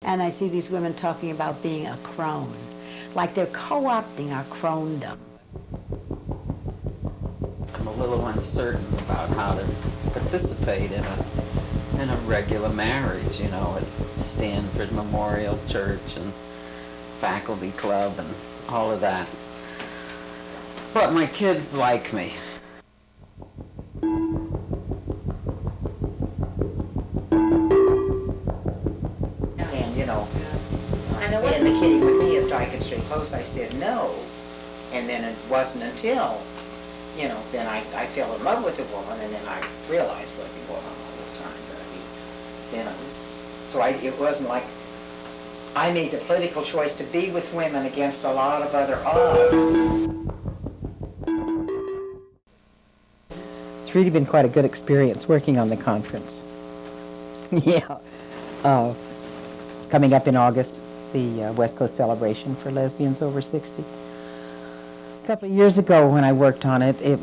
And I see these women talking about being a crone, like they're co-opting our crondom. I'm a little uncertain about how to participate in a regular marriage, you know, at Stanford Memorial Church and faculty club and all of that. But my kids like me. And, you know, saying the kitty with me if I could stay close, I said no. And then it wasn't until, you know, then I fell in love with a woman, and then I realized what had been going on all this time. But I mean, then it was, so it wasn't like I made the political choice to be with women against a lot of other odds. It's really been quite a good experience working on the conference. Yeah. It's coming up in August, the West Coast celebration for lesbians over 60. A couple of years ago when I worked on it, I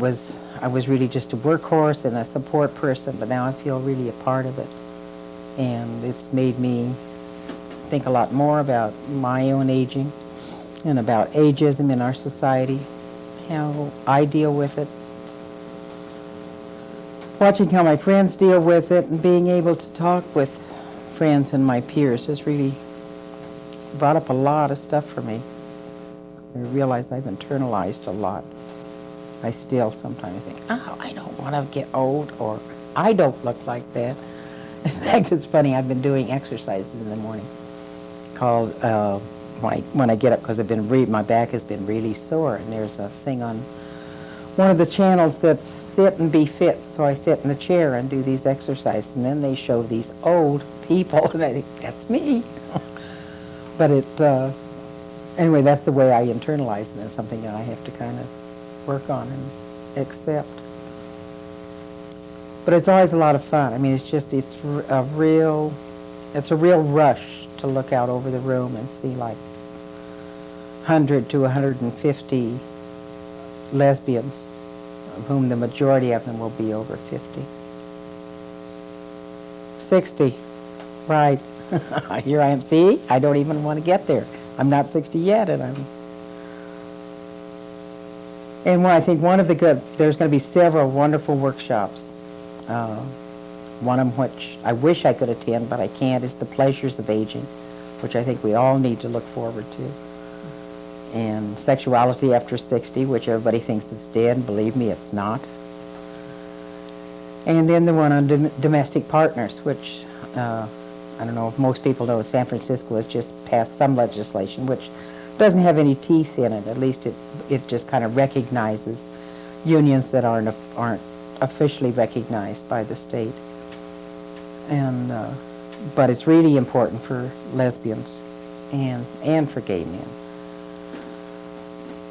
was really just a workhorse and a support person, but now I feel really a part of it. And it's made me think a lot more about my own aging and about ageism in our society, how I deal with it. Watching how my friends deal with it and being able to talk with friends and my peers has really brought up a lot of stuff for me. I realize I've internalized a lot. I still sometimes think, oh, I don't want to get old, or I don't look like that. In fact, it's funny, I've been doing exercises in the morning called, when I get up, because my back has been really sore, and there's a thing on one of the channels that's sit and be fit. So I sit in a chair and do these exercises, and then they show these old people, and I think, that's me. But anyway, that's the way I internalize it. It's something that I have to kind of work on and accept. But it's always a lot of fun. I mean, it's a real rush to look out over the room and see like 100 to 150 lesbians, of whom the majority of them will be over 50. 60, right. Here I am. See, I don't even want to get there. I'm not 60 yet, and I think there's going to be several wonderful workshops. One of them, which I wish I could attend, but I can't, is The Pleasures of Aging, which I think we all need to look forward to. And Sexuality After 60, which everybody thinks it's dead, and believe me, it's not. And then the one on domestic partners, which I don't know if most people know, San Francisco has just passed some legislation which doesn't have any teeth in it. At least it just kind of recognizes unions that aren't officially recognized by the state. And but it's really important for lesbians and for gay men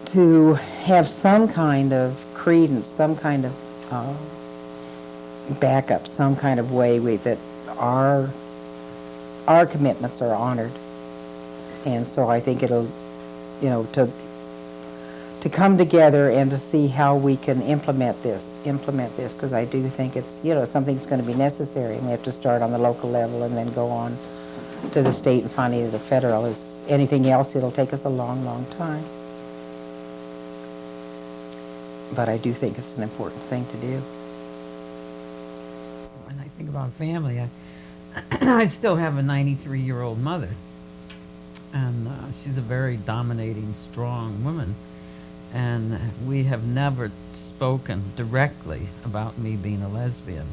to have some kind of credence, some kind of backup, some kind of way that our commitments are honored. And so I think it'll, you know, to come together and to see how we can implement this, because I do think it's, you know, something's going to be necessary, and we have to start on the local level and then go on to the state and finally to the federal. As anything else, it'll take us a long, long time. But I do think it's an important thing to do. When I think about family, I still have a 93-year-old mother, and she's a very dominating, strong woman, and we have never spoken directly about me being a lesbian,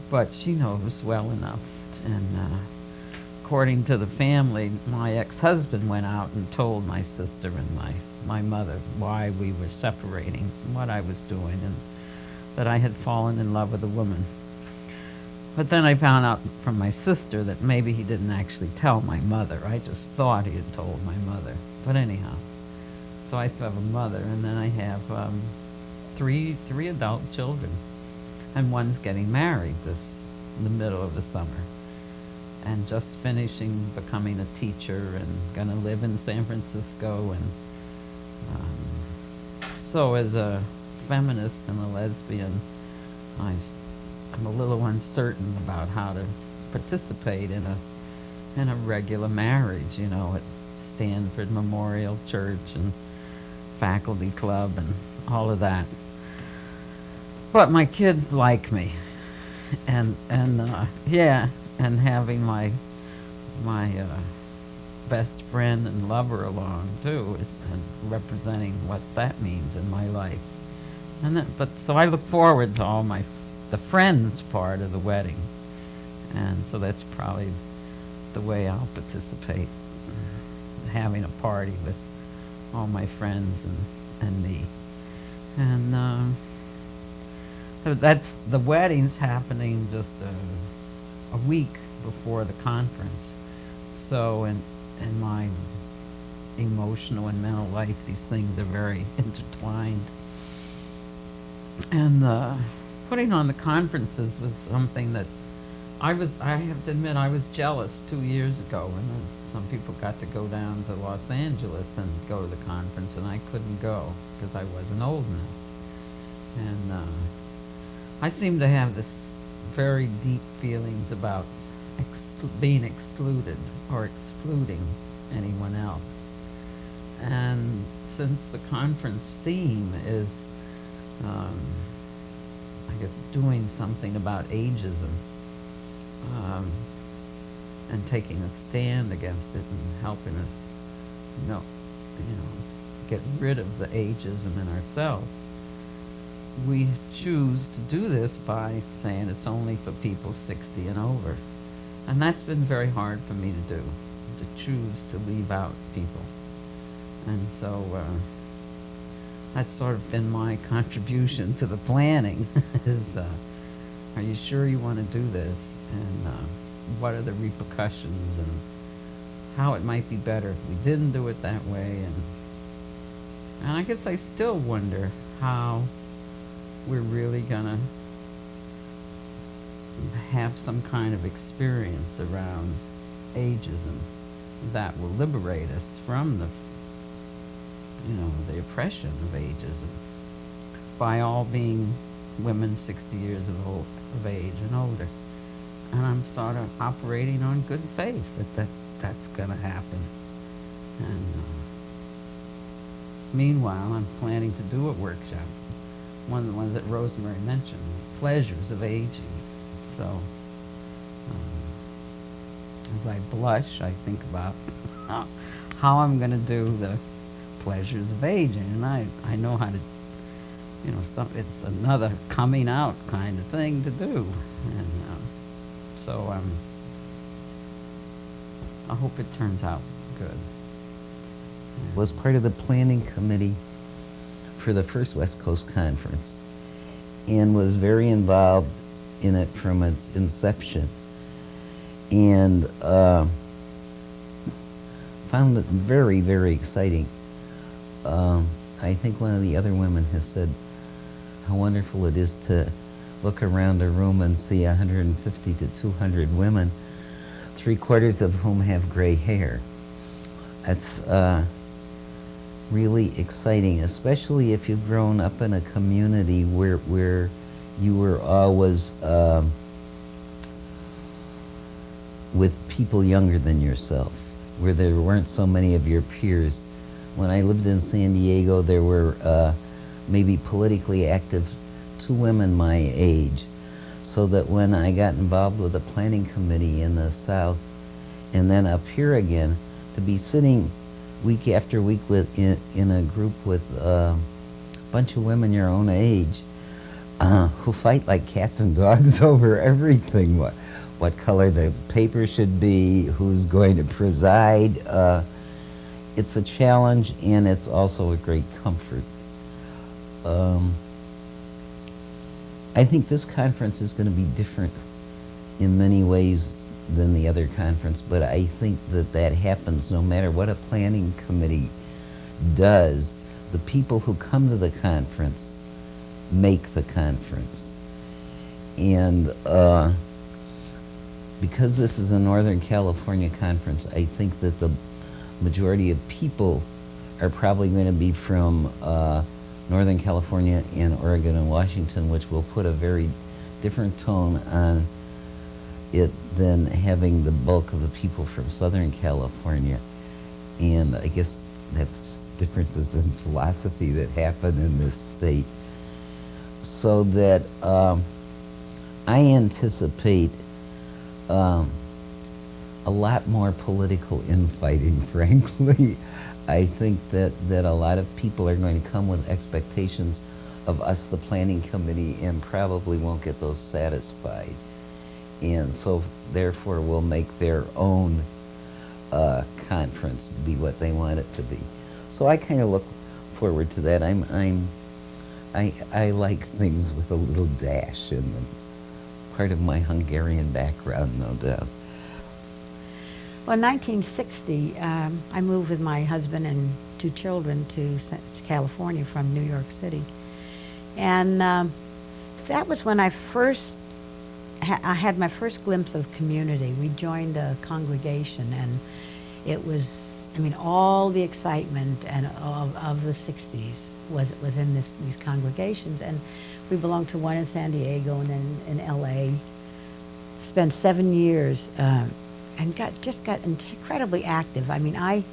but she knows well enough. And according to the family, my ex-husband went out and told my sister and my mother why we were separating, what I was doing, and that I had fallen in love with a woman. But then I found out from my sister that maybe he didn't actually tell my mother. I just thought he had told my mother. But anyhow, so I still have a mother, and then I have three adult children, and one's getting married in the middle of the summer, and just finishing becoming a teacher and going to live in San Francisco. And so as a feminist and a lesbian, I'm a little uncertain about how to participate in and a regular marriage, you know, at Stanford Memorial Church and faculty club and all of that. But my kids like me, and yeah, and having my best friend and lover along too, and representing what that means in my life. And but so I look forward to all the friends part of the wedding, and so that's probably the way I'll participate, having a party with all my friends and me. And so that's, the wedding's happening just a week before the conference. So in my emotional and mental life, these things are very intertwined. And putting on the conferences was something that I have to admit, I was jealous 2 years ago when some people got to go down to Los Angeles and go to the conference, and I couldn't go because I wasn't old enough. And I seem to have this very deep feelings about being excluded or excluding anyone else. And since the conference theme is, I guess, doing something about ageism, and taking a stand against it and helping us, get rid of the ageism in ourselves, we choose to do this by saying it's only for people 60 and over. And that's been very hard for me to do, to choose to leave out people. And so that's sort of been my contribution to the planning is, are you sure you want to do this? And what are the repercussions, and how it might be better if we didn't do it that way. And I guess I still wonder how we're really gonna have some kind of experience around ageism that will liberate us from the oppression of ageism by all being women 60 years of age and older. And I'm sort of operating on good faith that's going to happen. And meanwhile, I'm planning to do a workshop, one of the ones that Rosemary mentioned, pleasures of aging. So as I blush, I think about how I'm going to do the pleasures of aging. And I know how to, it's another coming out kind of thing to do. And so I hope it turns out good. Was part of the planning committee for the first West Coast Conference and was very involved in it from its inception, and found it very, very exciting. I think one of the other women has said how wonderful it is to look around a room and see 150 to 200 women, 3/4 of whom have gray hair. That's really exciting, especially if you've grown up in a community where you were always with people younger than yourself, where there weren't so many of your peers. When I lived in San Diego, there were maybe politically active 2 women my age, so that when I got involved with the planning committee in the South, and then up here again, to be sitting week after week in a group with a bunch of women your own age, who fight like cats and dogs over everything, what color the paper should be, who's going to preside. It's a challenge, and it's also a great comfort. I think this conference is going to be different in many ways than the other conference, but I think that happens no matter what a planning committee does. The people who come to the conference make the conference. And because this is a Northern California conference, I think that the majority of people are probably going to be from Northern California and Oregon and Washington, which will put a very different tone on it than having the bulk of the people from Southern California. And I guess that's just differences in philosophy that happen in this state. So that I anticipate a lot more political infighting, frankly. I think that a lot of people are going to come with expectations of us, the planning committee, and probably won't get those satisfied. And so therefore will make their own conference be what they want it to be. So I kind of look forward to that. I like things with a little dash in them. Part of my Hungarian background, no doubt. Well, in 1960, I moved with my husband and 2 children to California from New York City. And that was when I had my first glimpse of community. We joined a congregation, and it was, I mean, all the excitement and of the 60s was in these congregations. And we belonged to one in San Diego and then in LA. Spent 7 years and just got incredibly active. I mean, I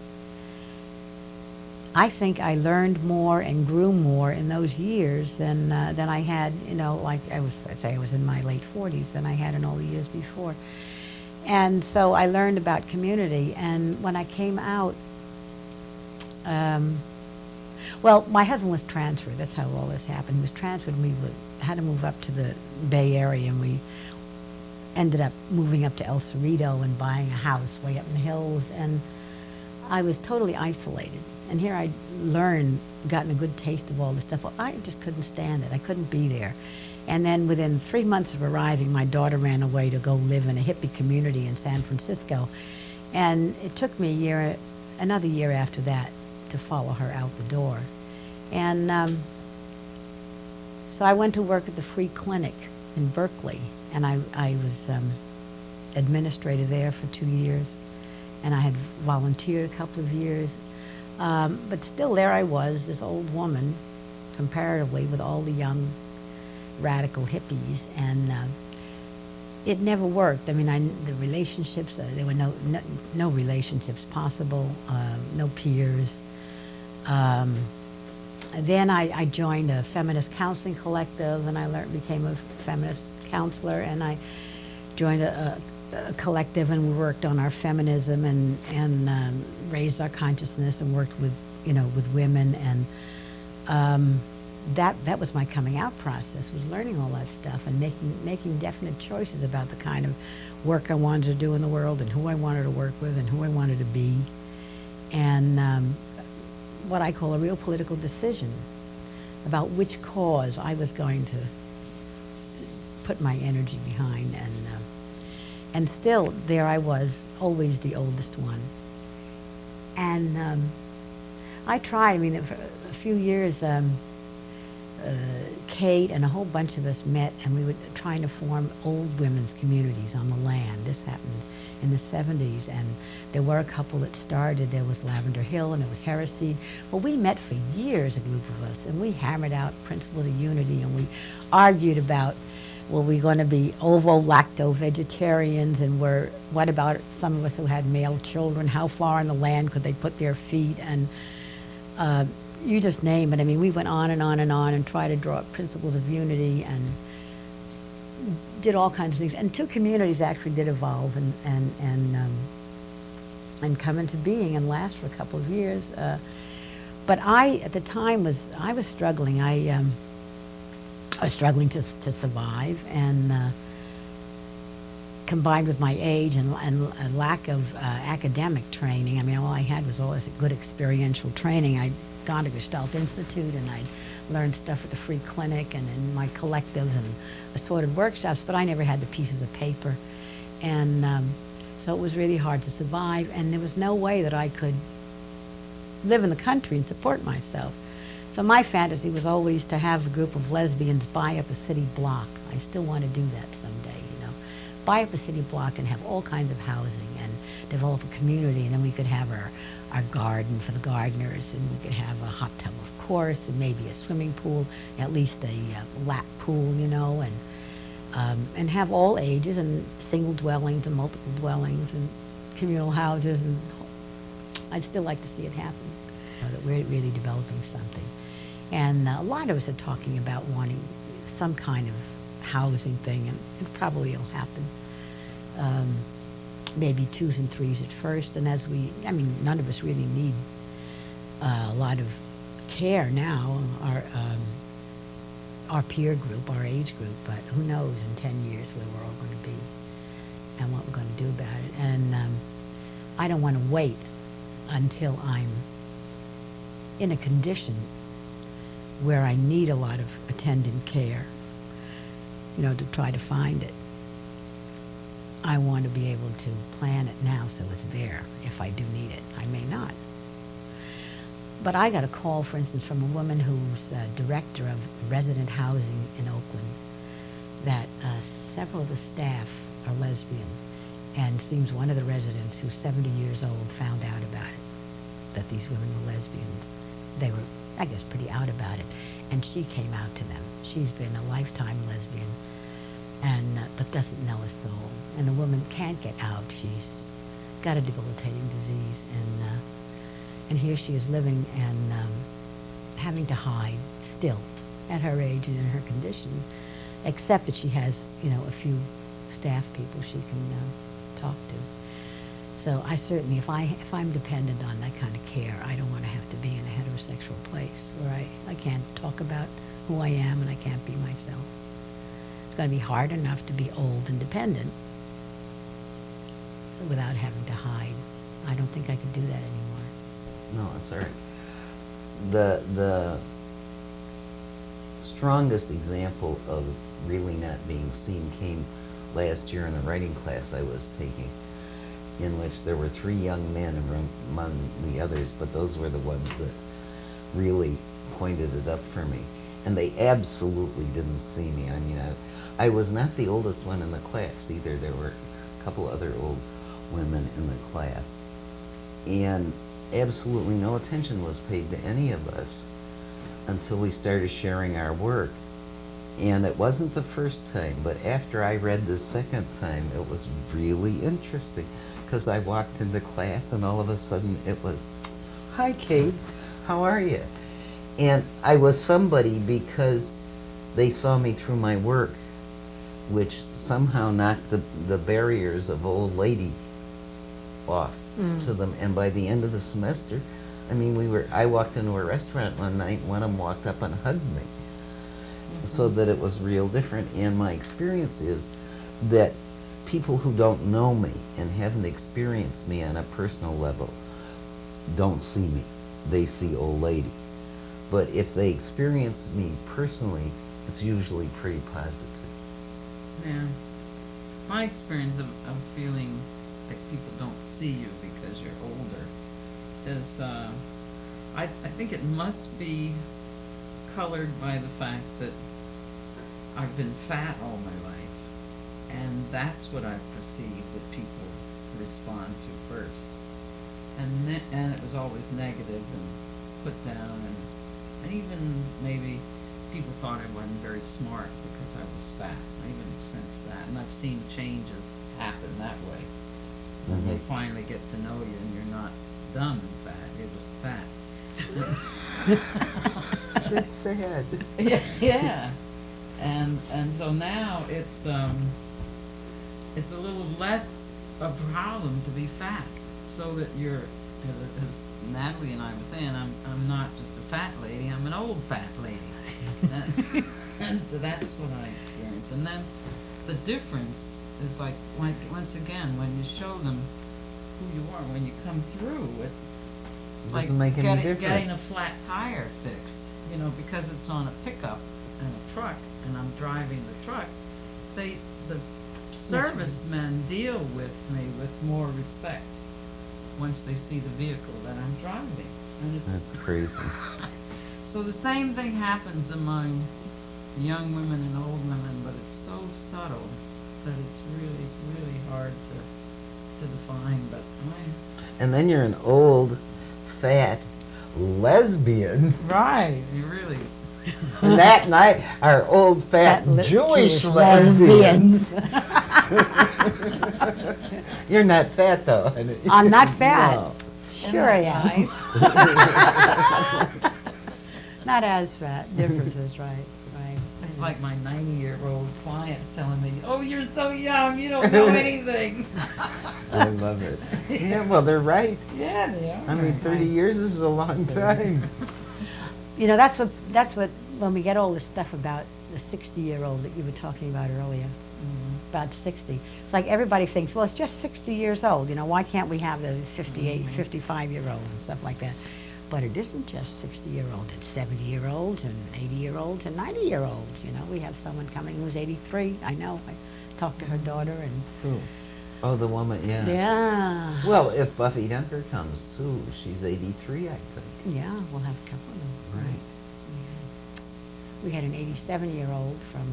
think I learned more and grew more in those years than I had, you know, like I'd say I was in my late 40s than I had in all the years before. And so I learned about community. And when I came out, well, my husband was transferred. That's how all this happened. He was transferred, and we had to move up to the Bay Area, and we ended up moving up to El Cerrito and buying a house way up in the hills. And I was totally isolated. And here I'd gotten a good taste of all this stuff. Well, I just couldn't stand it. I couldn't be there. And then within 3 months of arriving, my daughter ran away to go live in a hippie community in San Francisco. And it took me another year after that to follow her out the door. And so I went to work at the free clinic in Berkeley, and I was administrator there for 2 years, and I had volunteered a couple of years. But still, there I was, this old woman, comparatively, with all the young radical hippies, and it never worked. I mean, the relationships, there were no relationships possible, no peers. Then I joined a feminist counseling collective, and I became a feminist counselor, and I joined a collective, and we worked on our feminism and raised our consciousness and worked with, you know, with women. And that was my coming out process, was learning all that stuff and making definite choices about the kind of work I wanted to do in the world and who I wanted to work with and who I wanted to be. And what I call a real political decision about which cause I was going to put my energy behind. And still, there I was, always the oldest one. And I tried, I mean, for a few years, Kate and a whole bunch of us met, and we were trying to form old women's communities on the land. This happened in the 70s, and there were a couple that started. There was Lavender Hill, and there was Heresy. Well, we met for years, a group of us, and we hammered out principles of unity, and we argued about, were we going to be ovo-lacto vegetarians, and what about some of us who had male children? How far on the land could they put their feet? And you just name it. I mean, we went on and on and on and tried to draw up principles of unity and did all kinds of things. And 2 communities actually did evolve and come into being and last for a couple of years. But I, at the time, was struggling. I was struggling to survive, and combined with my age and a lack of academic training. I mean, all I had was all this good experiential training. I'd gone to Gestalt Institute, and I'd learned stuff at the free clinic and in my collectives and assorted workshops, but I never had the pieces of paper. And so it was really hard to survive, and there was no way that I could live in the country and support myself. So my fantasy was always to have a group of lesbians buy up a city block. I still want to do that someday, you know. Buy up a city block and have all kinds of housing and develop a community, and then we could have our garden for the gardeners, and we could have a hot tub, of course, and maybe a swimming pool, at least a lap pool, you know, and have all ages and single dwellings and multiple dwellings and communal houses, and I'd still like to see it happen. That we're really developing something. And a lot of us are talking about wanting some kind of housing thing, and it probably will happen. Maybe 2s and 3s at first, and as none of us really need a lot of care now, our peer group, our age group, but who knows in 10 years where we're all going to be and what we're going to do about it. And I don't want to wait until I'm in a condition where I need a lot of attendant care, to try to find it. I want to be able to plan it now so it's there if I do need it. I may not. But I got a call, for instance, from a woman who's director of resident housing in Oakland, that several of the staff are lesbian, and seems one of the residents who's 70 years old found out about it, that these women were lesbians. They were, I guess, pretty out about it, and she came out to them. She's been a lifetime lesbian, and but doesn't know a soul. And the woman can't get out. She's got a debilitating disease, and here she is living and having to hide still at her age and in her condition, except that she has, a few staff people she can talk to. So I certainly, if I'm dependent on that kind of care, I don't want to have to be in a heterosexual place where I can't talk about who I am and I can't be myself. It's going to be hard enough to be old and dependent without having to hide. I don't think I could do that anymore. No, it's all right. The strongest example of really not being seen came last year in a writing class I was taking, in which there were 3 young men among the others, but those were the ones that really pointed it up for me. And they absolutely didn't see me. I mean, I was not the oldest one in the class either. There were a couple other old women in the class. And absolutely no attention was paid to any of us until we started sharing our work. And it wasn't the first time, but after I read the second time, it was really interesting, because I walked into class and all of a sudden it was, "Hi, Kate, how are you?" And I was somebody because they saw me through my work, which somehow knocked the barriers of old lady off to them. And by the end of the semester, I walked into a restaurant one night, and one of them walked up and hugged me. So that it was real different. And my experience is that people who don't know me and haven't experienced me on a personal level don't see me. They see old lady. But if they experience me personally, it's usually pretty positive. Yeah. My experience of feeling like people don't see you because you're older is, I think it must be colored by the fact that I've been fat all my life, and that's what I perceive that people respond to first. And it was always negative and put down, and even maybe people thought I wasn't very smart because I was fat. I even sensed that, and I've seen changes happen that way. When they finally get to know you and you're not dumb and fat, you're just fat. That's sad. Yeah. And so now it's a little less a problem to be fat, so that you're, as Natalie and I were saying, I'm not just a fat lady, I'm an old fat lady. And so that's what I experience. And then the difference is like once again, when you show them who you are, when you come through, It doesn't make any difference. Getting a flat tire fixed, because it's on a pickup and a truck, and I'm driving the truck, the servicemen deal with me with more respect once they see the vehicle that I'm driving. And That's crazy. So the same thing happens among young women and old women, but it's so subtle that it's really, really hard to define. But And then you're an old, fat lesbian. right, you really. And that night, our old fat Jewish lesbians. You're not fat though. honey. I'm not fat. No. Sure I am. Not as fat. Differences, right? Right. It's like my 90-year-old clients telling me, "Oh, you're so young, you don't know anything." I love it. Yeah, well, they're right. Yeah, they are. I mean, 30 years is a long time. You know, that's what when we get all this stuff about the 60-year-old that you were talking about earlier, about 60. It's like everybody thinks, well, it's just 60 years old. You know, why can't we have the 58, 55-year-old and stuff like that? But it isn't just 60-year-old. It's 70-year-olds and 80-year-olds and 90-year-olds. You know, we have someone coming who's 83. I know. I talked to her daughter and Who? Oh, the woman, yeah. yeah, Well, if Buffy Dunker comes too, she's 83, I think. yeah, we'll have a couple of them. Right. We had an 87-year-old from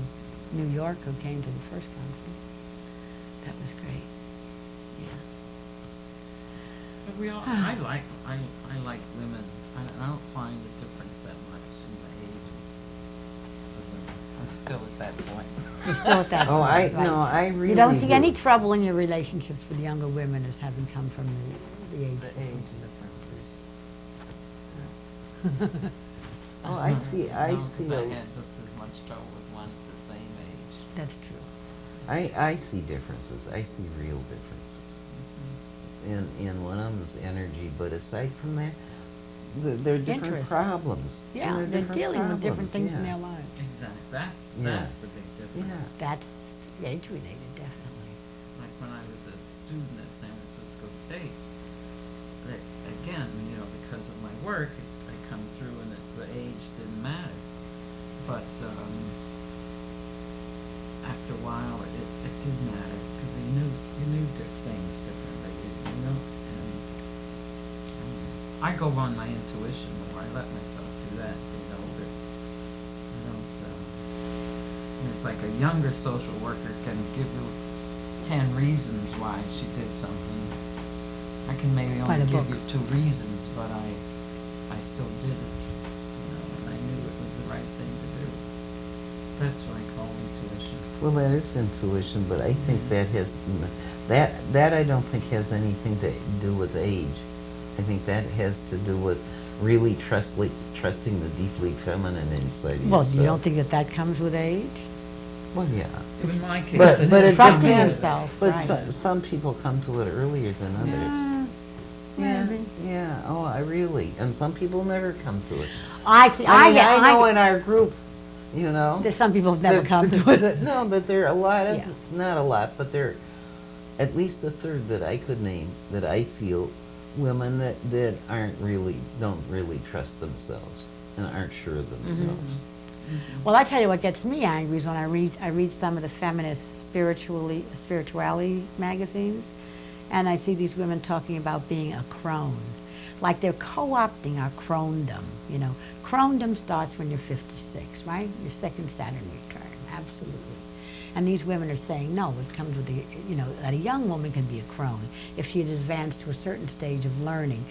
New York who came to the first conference. That was great. Yeah. But we all, I like women. I don't find the difference that much in the ages of women. I'm still at that point. You're still at that Oh, point, right? no, I really You don't see any do. trouble in your relationships with younger women as having come from the age The age differences. differences. Oh, I see, I No, see. 'cause I had just as much trouble with one at the same age. That's true. I see differences. I see real differences. In one of them's energy, but aside from that, they're different Interests. problems. Yeah, They're they're different dealing with different problems, things in yeah. their lives. Exactly. That's Yeah. the big difference. Yeah. That's age-related, definitely. Like when I was a student at San Francisco State, that, again, you know, because of my work, I come through and the age didn't matter. But after a while, it did matter because you knew things differently. You know, and I go on my intuition more. I let myself do that. You know, but I don't. It's like a younger social worker can give you 10 reasons why she did something. I can maybe Quite only a give book. you 2 reasons, but I still did it. You know, and I knew it was the right thing to do. That's what I call intuition. Well, that is intuition, but I think that has that I don't think has anything to do with age. I think that has to do with really trusting the deeply feminine inside Well, yourself. you don't think that comes with age? Well, yeah. In my case, But it it is. Trusting depends. yourself, But right. some people come to it earlier than others. Yeah, maybe. yeah. Oh, I really. And some people never come to it. I see. I mean, I know in our group, you know. There's some people who've never that- come that- to it. that- No, that there are a lot of, Yeah. not a lot, but there are at least a third that I could name that I feel women that don't really trust themselves and aren't sure of themselves. Well, I tell you what gets me angry is when I read some of the feminist spirituality magazines, and I see these women talking about being a crone. Like they're co-opting our crondom, you know. Crondom starts when you're 56, right? Your second Saturn return, absolutely. And these women are saying, no, it comes with the, you know, that a young woman can be a crone if she had advanced to a certain stage of learning.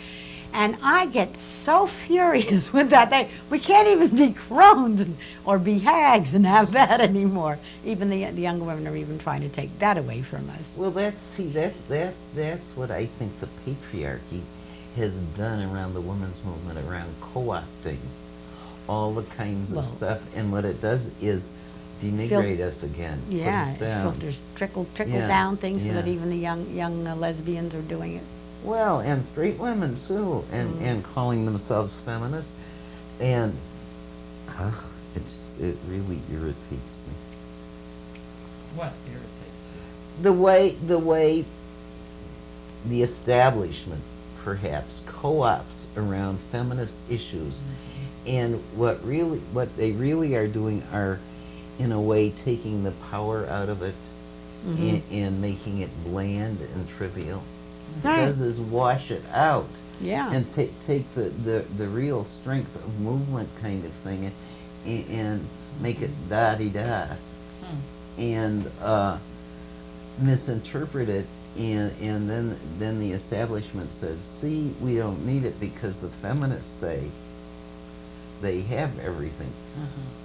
And I get so furious with that. We can't even be crones or be hags and have that anymore. Even the younger women are even trying to take that away from us. Well, that's what I think the patriarchy has done around the women's movement, around co-opting all the kinds of Well- stuff, and what it does is denigrate us again, Yeah, put us it down. filters trickle Yeah, down things so that yeah. even the young lesbians are doing it. Well, and straight women too, and calling themselves feminists, and it really irritates me. What irritates you? The way the establishment perhaps co-ops around feminist issues, and what they really are doing are, in a way, taking the power out of it and making it bland and trivial. What it does is wash it out Yeah. and take the real strength of movement kind of thing and make it da-di-da and misinterpret it, and then the establishment says, see, we don't need it because the feminists say they have everything.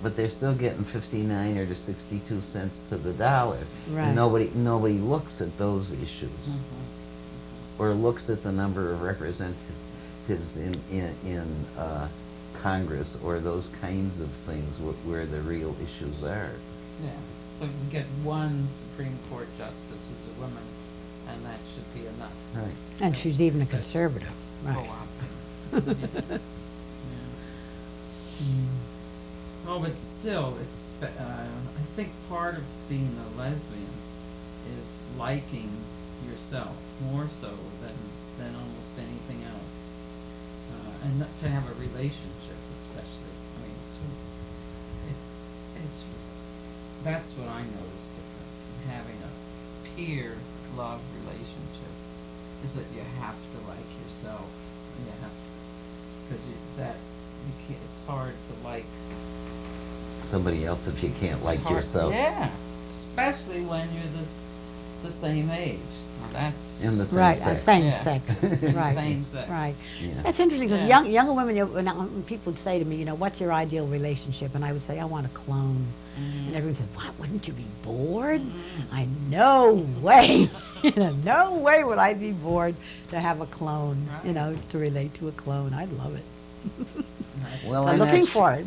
But they're still getting 59 or to 62 cents to the dollar. Right. And nobody looks at those issues. Or looks at the number of representatives in Congress or those kinds of things where the real issues are. Yeah, so you can get one Supreme Court justice who's a woman, and that should be enough. Right. And she's even a conservative, right? Oh, wow. Yeah. Oh, but still, I think part of being a lesbian is liking yourself more so than almost anything else. And not to have a relationship, especially. I mean, it's that's what I notice different. Having a peer love relationship is that you have to like yourself. You have, because you can't. It's hard to like Somebody else if you can't like hard- yourself. Yeah, especially when you're the same age. Now that's In the same Right, sex. same Yeah. sex, right. same sex. Right. Yeah. That's interesting, because Yeah. younger women, when people would say to me, what's your ideal relationship? And I would say, I want a clone. And everyone says, what, wouldn't you be bored? No way. No way would I be bored to have a clone, Right. to relate to a clone. I'd love it. Well, I'm not looking su- for it.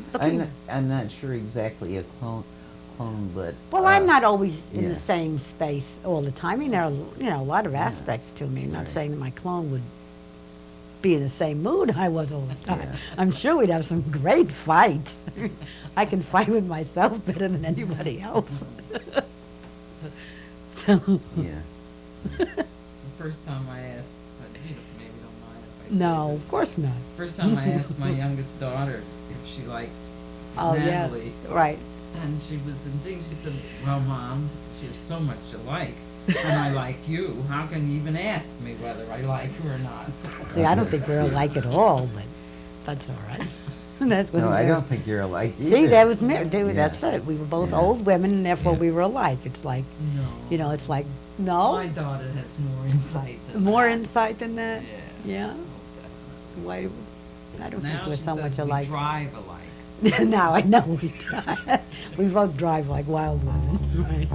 I'm not sure exactly a clone, but. Well, I'm not always in yeah. the same space all the time. I mean, there are, a lot of aspects to me. I'm not Right. saying that my clone would be in the same mood I was all the time. Yeah. I'm sure we'd have some great fights. I can fight with myself better than anybody else. So, Yeah. The first time I asked, but you maybe don't mind if I say no, this. of course not. First time I asked my youngest daughter if she liked Oh, Natalie, yeah, right. and she was indignant. She said, "Well, Mom, she has so much to like, and I like you. How can you even ask me whether I like her or not?" See, I don't think we're alike at all, but that's all right. That's what No, I we're- don't think you're alike either. See, that was me. Yeah. That's it. We were both Yeah. old women, and therefore Yeah. we were alike. It's like, No. it's like, no, My daughter has more insight than more that. insight than that. Yeah. Yeah. Oh, definitely. Why? I don't Now think we're she so says much we alike. drive alike. Now I know we drive. We both drive like wild women, right?